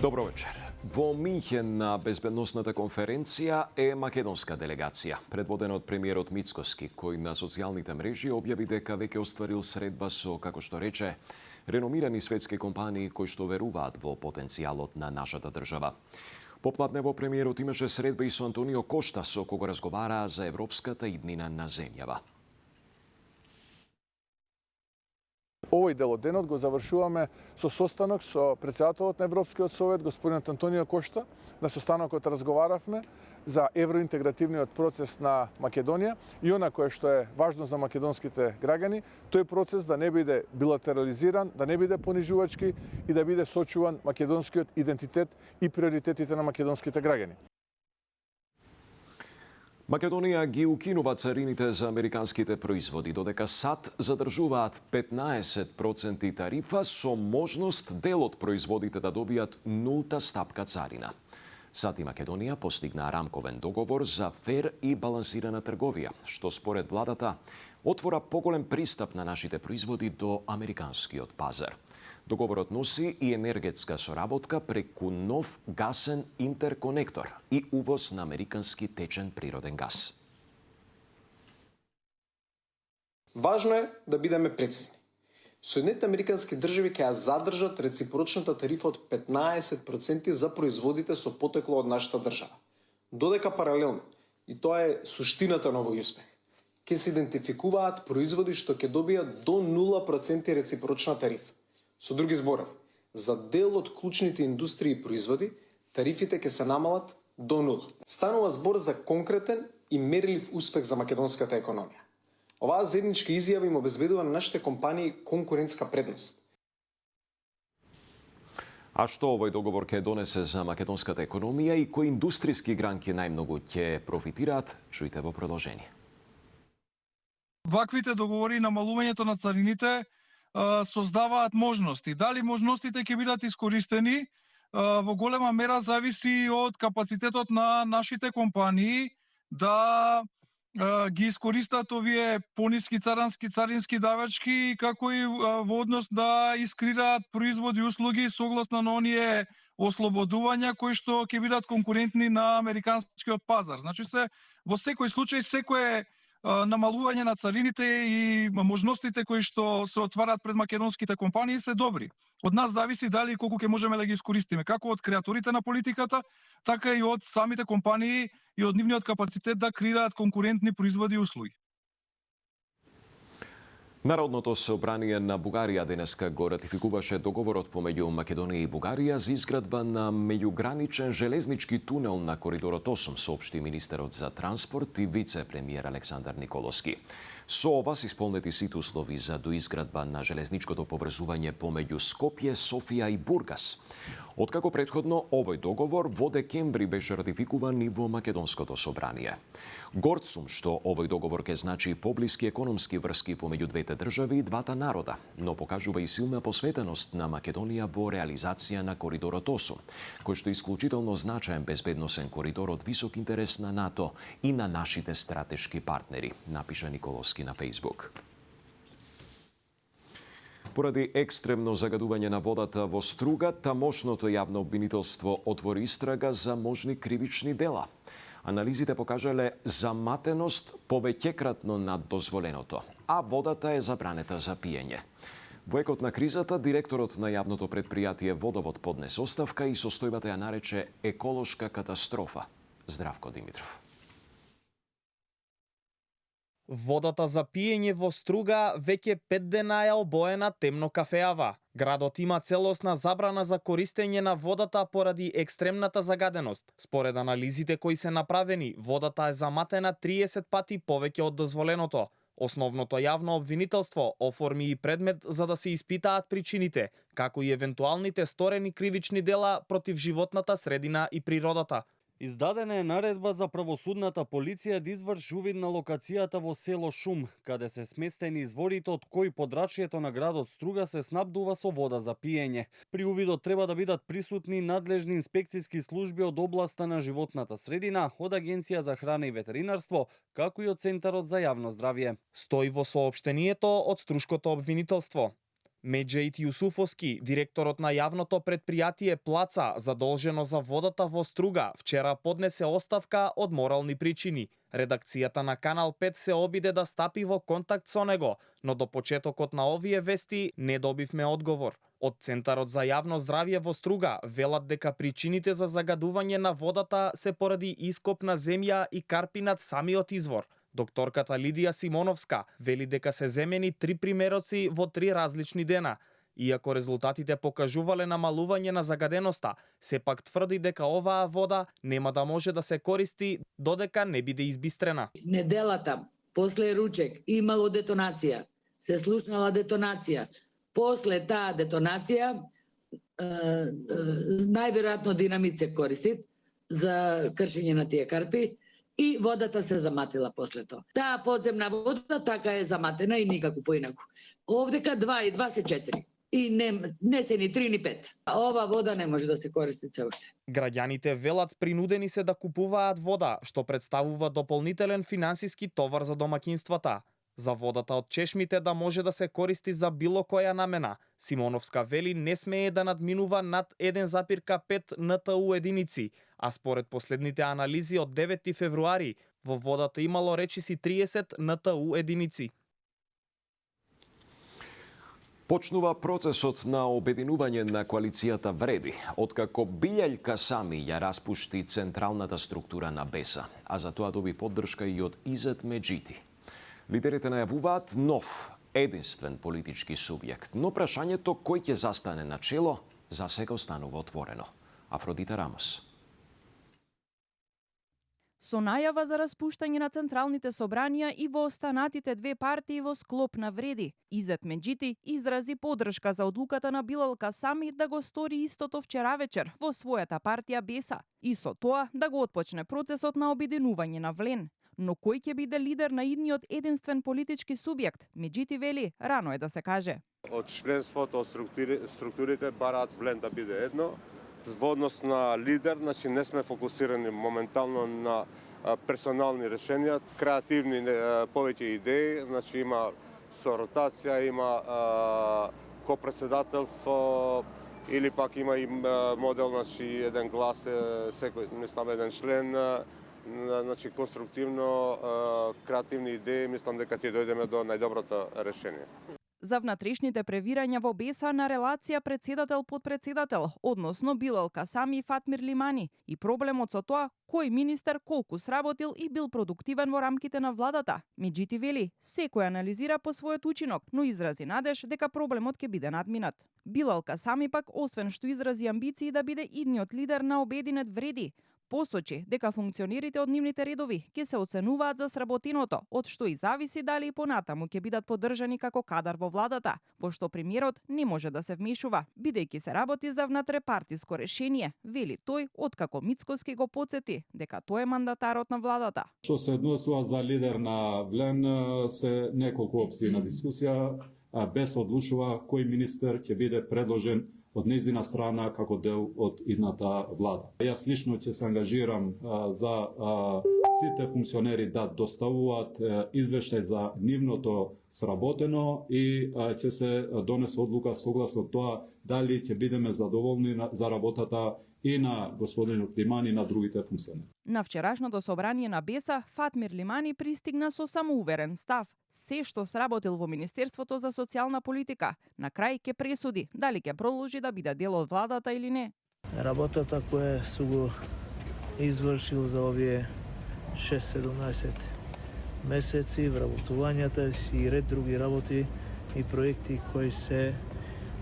Добро вечер. Во Минхен на безбедносната конференција е македонска делегација, предводена од премиерот Мицкоски, кој на социјалните мрежи објави дека веќе остварил средба со, како што рече, реномирани светски компании кои што веруваат во потенцијалот на нашата држава. Попладнево премиерот имаше средба и со Антонио Кошта, со кого разговараа за европската иднина на земјава. Овој дел од денот го завршуваме со состанок со председателот на Европскиот совет, господин Антонио Кошта. На состанокот разговаравме за евроинтегративниот процес на Македонија и она кое што е важно за македонските граѓани, тој процес да не биде билатерализиран, да не биде понижувачки и да биде сочуван македонскиот идентитет и приоритетите на македонските граѓани. Македонија ги укинува царините за американските производи, додека САД задржуваат 15% тарифа со можност дел од производите да добијат нулта стапка царина. САД и Македонија постигнаа рамковен договор за фер и балансирана трговија, што според владата отвора поголем пристап на нашите производи до американскиот пазар. Договорот носи и енергетска соработка преку нов гасен интерконектор и увоз на американски течен природен газ. Важно е да бидеме прецизни. Соединетите американски држави ќе ја задржат реципрочната тарифа од 15% за производите со потекло од нашата држава. Додека паралелно, и тоа е суштината на овој успех, ќе се идентификуваат производи што ќе добијат до 0% реципрочна тарифа. Со други зборови, за дел од клучните индустрии и производи, тарифите ќе се намалат до 0. Станува збор за конкретен и мерлив успех за македонската економија. Оваа заедничка изјава им обезбедува на нашите компании конкурентска предност. А што овој договор ќе донесе за македонската економија и кои индустријски гранки најмногу ќе профитираат, чујте во продолжение. Ваквите договори, намалувањето на царините, создаваат можности. Дали можностите ќе бидат искористени во голема мера зависи од капацитетот на нашите компании да ги искористат овие пониски царински давачки, како и во однос да искреираат производи и услуги согласно на оние ослободувања кои што ќе бидат конкурентни на американскиот пазар. Значи во секој случај секое намалување на царините и можностите кои што се отвараат пред македонските компании се добри. Од нас зависи дали колку ќе можеме да ги искористиме, како од креаторите на политиката, така и од самите компании и од нивниот капацитет да креираат конкурентни производи и услуги. Народното собрание на Бугарија денеска го ратификуваше договорот помеѓу Македонија и Бугарија за изградба на меѓуграничен железнички тунел на коридорот 8, соопшти министерот за транспорт и вице-премиер Александар Николовски. Со ова се исполнети сите услови за доизградба на железничкото поврзување помеѓу Скопје, Софија и Бургас. Откако претходно овој договор во декември беше ратификуван и во Македонското собрание. Горд сум што овој договор ќе значи поблиски економски врски помеѓу двете држави и двата народа, но покажува и силна посветеност на Македонија во реализација на коридорот 8, кој што е исклучително значаен безбедносен коридор од висок интерес на НАТО и на нашите стратешки партнери, напиша Николовски на Facebook. Поради екстремно загадување на водата во Струга, тамошното јавно обвинителство отвори истрага за можни кривични дела. Анализите покажале заматеност повеќекратно над дозволеното, а водата е забранета за пиење. Во екот на кризата, директорот на јавното предпријатие Водовод поднесе оставка и состојбата ја нарече еколошка катастрофа. Здравко Димитров. Водата за пиење во Струга веќе 5 дена е обоена темно кафеава. Градот има целосна забрана за користење на водата поради екстремната загаденост. Според анализите кои се направени, водата е заматена 30 пати повеќе од дозволеното. Основното јавно обвинителство оформи и предмет за да се испитаат причините, како и евентуалните сторени кривични дела против животната средина и природата. Издадена е наредба за правосудната полиција да изврши увид на локацијата во село Шум, каде се сместени изворите од кои подрачјето на градот Струга се снабдува со вода за пиење. При увидот треба да бидат присутни надлежни инспекциски служби од областа на животната средина, од Агенција за храна и ветеринарство, како и од Центарот за јавно здравје. Стои во соопштението од Струшкото обвинителство. Меджаит Јусуфовски, директорот на јавното предпријатие Плаца, задолжено за водата во Струга, вчера поднесе оставка од морални причини. Редакцијата на Канал 5 се обиде да стапи во контакт со него, но до почетокот на овие вести не добивме одговор. Од Центарот за јавно здравје во Струга велат дека причините за загадување на водата се поради ископ на земја и карпи над самиот извор. Докторката Лидија Симоновска вели дека се земени 3 примероци во 3 различни дена. Иако резултатите покажувале намалување на загаденоста, сепак тврди дека оваа вода нема да може да се користи додека не биде избистрена. Неделата, после ручек, имало детонација. Се слушнала детонација. После таа детонација, најверојатно динамит се користи за кршење на тие карпи и водата се заматила после тоа. Таа подземна вода така е заматена и никако поинаку. Овдека 2 и 2 се 4. И не се ни 3 ни 5. Ова вода не може да се користи се уште. Граѓаните велат принудени се да купуваат вода, што представува дополнителен финансиски товар за домаќинствата. За водата од чешмите да може да се користи за било која намена. Симоновска вели не смее да надминува над 1,5 НТУ единици, а според последните анализи од 9 февруари во водата имало речиси 30 НТУ единици. Почнува процесот на обединување на коалицијата Вреди, откако Билјај Касами ја распушти централната структура на БЕСА, а за тоа доби поддршка и од Изет Меджити. Лидерите најавуваат нов, единствен политички субјект, но прашањето кој ќе застане на чело за сега останува отворено. Афродита Рамос. Со најава за распуштање на централните собранија и во останатите 2 партии во склоп на Вреди, Изет Меджити изрази поддршка за одлуката на Билал Касами да го стори истото вчера вечер во својата партија БЕСА и со тоа да го отпочне процесот на обединување на Влен. Но кој ќе биде лидер на идниот единствен политички субјект? Меджити вели, рано е да се каже. Од членството, структурите бараат Влен да биде едно. Во однос на лидер, значи не сме фокусирани моментално на персонални решенија, креативни повеќе идеи, значи има со ротација, има копредседателство или пак има и модел, значи еден глас, секој мислам еден член, значи конструктивно, креативни идеи, мислам дека ќе дојдеме до најдоброто решение. За внатрешните превирања во БЕСА на релација председател-подпредседател, односно Билал Касами и Фатмир Лимани, и проблемот со тоа кој министер колку сработил и бил продуктивен во рамките на владата. Меджити вели, секој анализира по својот учинок, но изрази надеж дека проблемот ќе биде надминат. Билал Касами пак, освен што изрази амбиции да биде идниот лидер на Обединет Вреди, посочи дека функционерите од нивните редови ќе се оценуваат за сработеното, од што и зависи дали и понатаму ќе бидат поддржани како кадар во владата, во што премиерот не може да се вмешува, бидејќи се работи за внатрепартиско решение, вели тој, откако Мицкоски го потсети дека тој е мандатарот на владата. Што се однесува за лидер на Влен, се неколку опции на дискусија, без одлучува кој министер ќе биде предложен од незина страна како дел од идната влада. Јас лично ќе се ангажирам за сите функционери да доставуваат извештај за нивното сработено и ќе се донесе одлука согласно тоа дали ќе бидеме задоволни за работата и на господинот Лимани и на другите функционери. На вчерашното собрание на БЕСА, Фатмир Лимани пристигна со самоуверен став. Се што сработил во Министерството за социјална политика, на крај ќе пресуди дали ќе продолжи да биде дел од владата или не. Работата која су го извршил за овие 6-17 месеци, вработувањата си и ред други работи и проекти кои се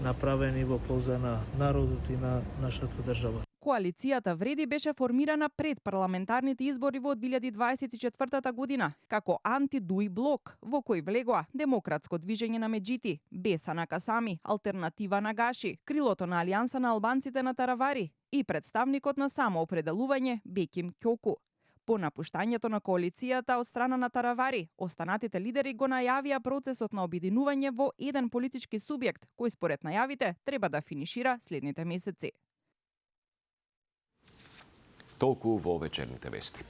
направени во полза на народот и на нашата држава. Коалицијата Вреди беше формирана пред парламентарните избори во 2024 година, како анти-Дуи блок, во кој влегоа Демократско движење на Меджити, БЕСА на Касами, Алтернатива на Гаши, крилото на Алијанса на албанците на Таравари и представникот на самоопределување Беким Ќоку. По напуштањето на коалицијата од страна на Таравари, останатите лидери го најавија процесот на обединување во еден политички субјект, кој според најавите треба да финишира следните месеци. Толку во вечерните вести.